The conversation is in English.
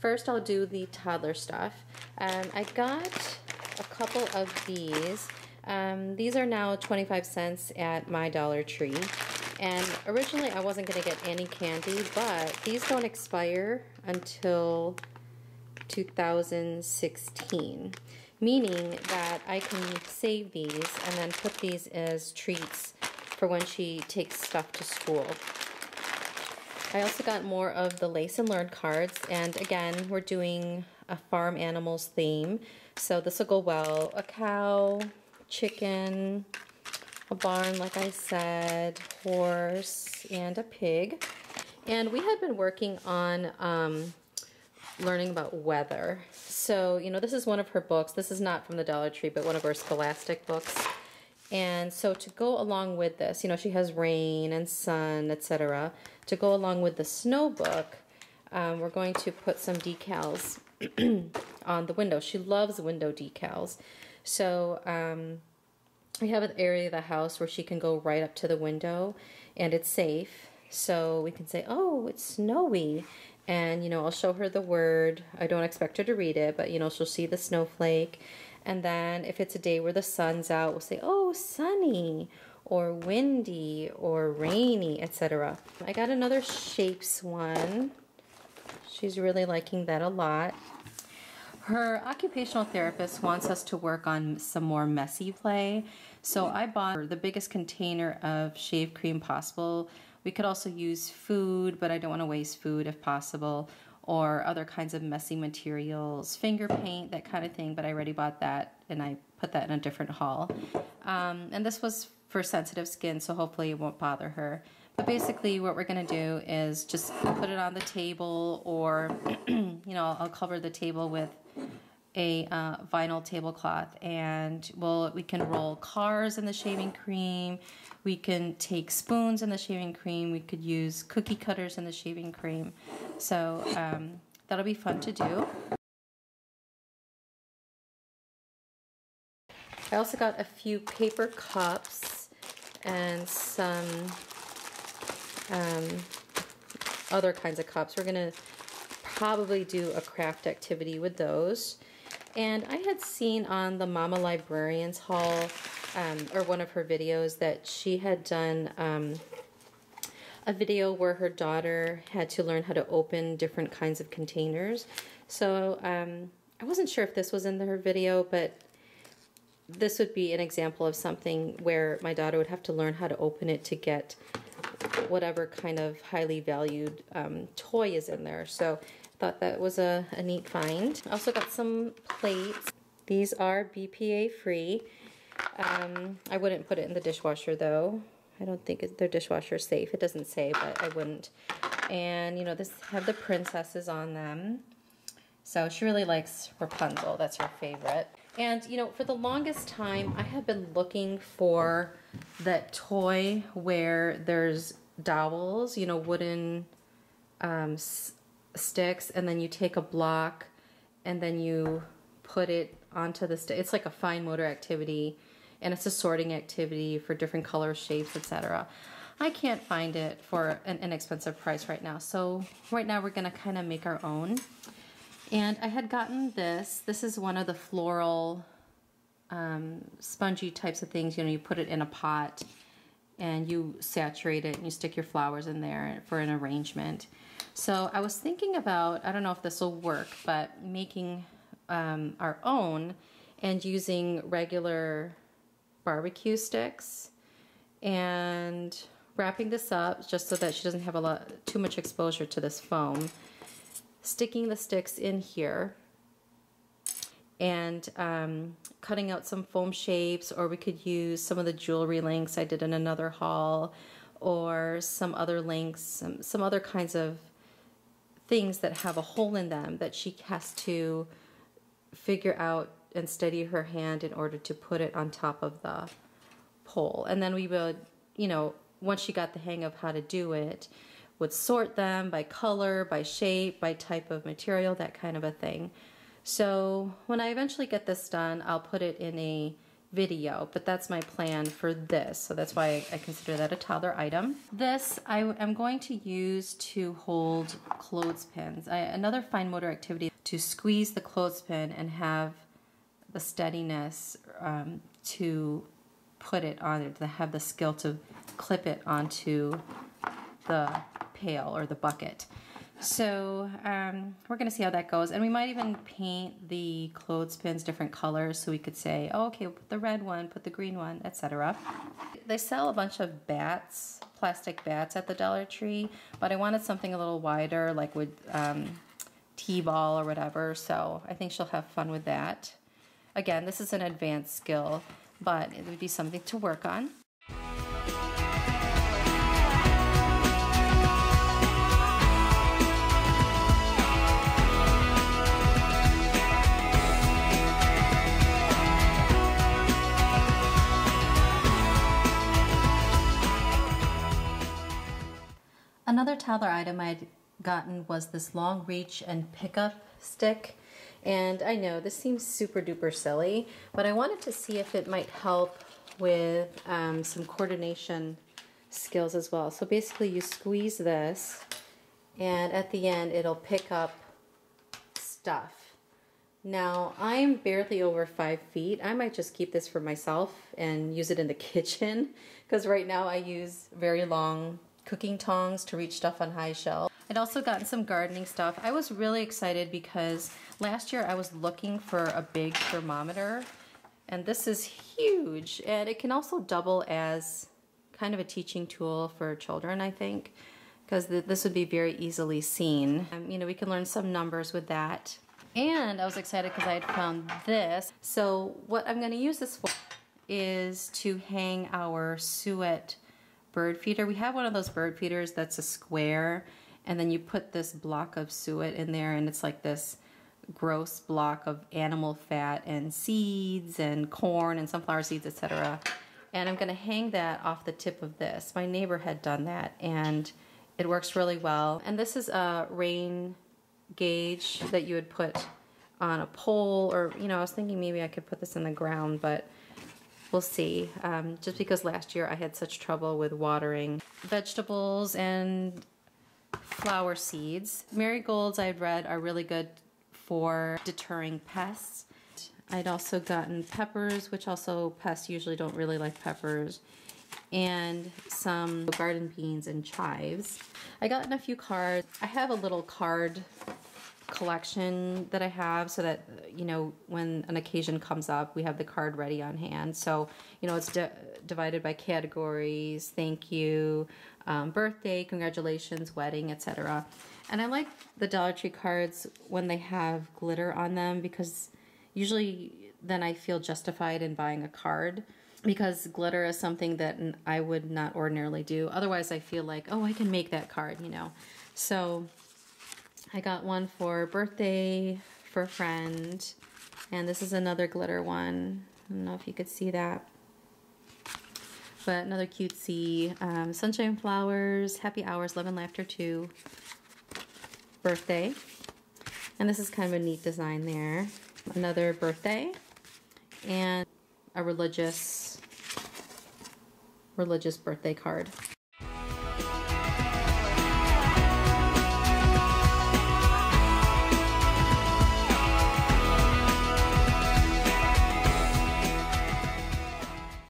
first I'll do the toddler stuff. I got a couple of these. These are now 25 cents at my Dollar Tree. And originally I wasn't going to get any candy, but these don't expire until 2016. Meaning that I can save these and then put these as treats for when she takes stuff to school. I also got more of the Lace and Learn cards, and again, we're doing a farm animals theme, so this will go well. A cow, chicken, a barn, like I said, horse, and a pig. And we had been working on learning about weather. So, you know, this is one of her books. This is not from the Dollar Tree, but one of her Scholastic books. And so to go along with this, you know, she has rain and sun, etc. To go along with the snow book, we're going to put some decals on the window. She loves window decals. So we have an area of the house where she can go right up to the window and it's safe. So we can say, oh, it's snowy. And, you know, I'll show her the word. I don't expect her to read it, but, you know, she'll see the snowflake. And then if it's a day where the sun's out, we'll say, oh, sunny, or windy, or rainy, etc. I got another shapes one. She's really liking that a lot. Her occupational therapist wants us to work on some more messy play. So I bought her the biggest container of shave cream possible. We could also use food, but I don't want to waste food if possible, or other kinds of messy materials, finger paint, that kind of thing, but I already bought that and I put that in a different haul. And this was for sensitive skin, so hopefully it won't bother her. But basically what we're gonna do is just put it on the table, or you know, I'll cover the table with a vinyl tablecloth, and we can roll cars in the shaving cream, we can take spoons in the shaving cream, we could use cookie cutters in the shaving cream. So that'll be fun to do. I also got a few paper cups and some other kinds of cups. We're gonna probably do a craft activity with those. And I had seen on the Mama Librarian's haul, or one of her videos, that she had done a video where her daughter had to learn how to open different kinds of containers. So I wasn't sure if this was in her video, but this would be an example of something where my daughter would have to learn how to open it to get whatever kind of highly valued toy is in there. So thought that was a neat find. I also got some plates. These are BPA free. I wouldn't put it in the dishwasher though. I don't think they're dishwasher safe. It doesn't say, but I wouldn't. And you know, this have the princesses on them. So she really likes Rapunzel. That's her favorite. And you know, for the longest time, I have been looking for that toy where there's dowels, you know, wooden sticks, and then you take a block and then you put it onto the stick. It's like a fine motor activity, and it's a sorting activity for different colors, shapes, etc. I can't find it for an inexpensive price right now. So right now we're gonna kind of make our own. And I had gotten this. This is one of the floral spongy types of things. You know, you put it in a pot and you saturate it and you stick your flowers in there for an arrangement. So I was thinking about, I don't know if this will work, but making our own and using regular barbecue sticks and wrapping this up just so that she doesn't have too much exposure to this foam. Sticking the sticks in here and cutting out some foam shapes, or we could use some of the jewelry links I did in another haul, or some other links, some other kinds of things that have a hole in them that she has to figure out and steady her hand in order to put it on top of the pole. And then we would, you know, once she got the hang of how to do it, would sort them by color, by shape, by type of material, that kind of a thing. So when I eventually get this done, I'll put it in a video, but that's my plan for this. So that's why I consider that a toddler item. This I am going to use to hold clothespins. Another fine motor activity to squeeze the clothespin and have the steadiness to put it on it, to have the skill to clip it onto the pail or the bucket. So we're going to see how that goes, and we might even paint the clothespins different colors, so we could say, oh, okay, put the red one, put the green one, etc. They sell a bunch of bats, plastic bats at the Dollar Tree, but I wanted something a little wider, like with T-ball or whatever, so I think she'll have fun with that. Again, this is an advanced skill, but it would be something to work on. Another toddler item I'd gotten was this long reach and pickup stick. And I know this seems super duper silly, but I wanted to see if it might help with some coordination skills as well. So basically you squeeze this, and at the end it'll pick up stuff. Now I'm barely over 5 feet. I might just keep this for myself and use it in the kitchen, because right now I use very long cooking tongs to reach stuff on high shelves. I'd also gotten some gardening stuff. I was really excited because last year I was looking for a big thermometer, and this is huge, and it can also double as kind of a teaching tool for children, I think, because this would be very easily seen. You know, we can learn some numbers with that. And I was excited because I had found this. So what I'm going to use this for is to hang our suet bird feeder. We have one of those bird feeders that's a square, and then you put this block of suet in there, and it's like this gross block of animal fat and seeds and corn and sunflower seeds, etc. And I'm going to hang that off the tip of this. My neighbor had done that, and it works really well. And this is a rain gauge that you would put on a pole, or, you know, I was thinking maybe I could put this in the ground, but we'll see. Just because last year I had such trouble with watering vegetables and flower seeds. Marigolds, I'd read, are really good for deterring pests. I'd also gotten peppers, which also pests usually don't really like peppers, and some garden beans and chives. I gotten a few cards. I have a little card collection that I have so that, you know, when an occasion comes up, we have the card ready on hand. So, you know, it's divided by categories: thank you, birthday, congratulations, wedding, etc. And I like the Dollar Tree cards when they have glitter on them, because usually then I feel justified in buying a card, because glitter is something that I would not ordinarily do. Otherwise I feel like, oh, I can make that card, you know. So I got one for birthday for a friend, and this is another glitter one. I don't know if you could see that, but another cutesy sunshine flowers, happy hours, love and laughter too, birthday. And this is kind of a neat design there. Another birthday, and a religious birthday card.